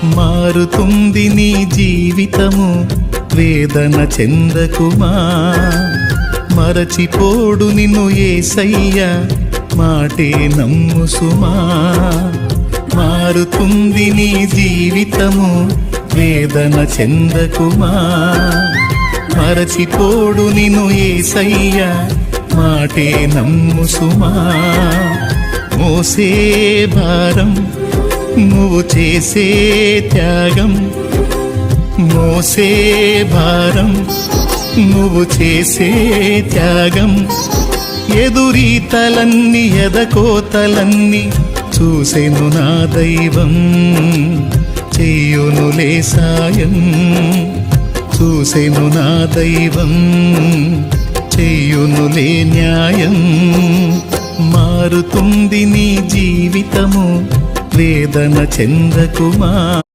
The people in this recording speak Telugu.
మారుతుంది నీ జీవితము, వేదన చెందకుమా. మరచిపోడు నిన్ను యేసయ్య, మాటే నమ్ము సుమా. మారుతుంది నీ జీవితము, వేదన చెందకుమా. మరచిపోడు నిన్ను యేసయ్య, మాటే నమ్ము సుమా. మోసే భారం నువ్వు చేసే త్యాగం, మోసే భారం నువ్వు చేసే త్యాగం. ఎదురీతలన్నీ ఎదకోతలన్నీ చూసెను నా దైవం, చెయ్యునులే సాయం. చూసెను నా దైవం, చెయ్యునులే న్యాయం. మారుతుంది నీ జీవితము, వేదన చెందకుమా.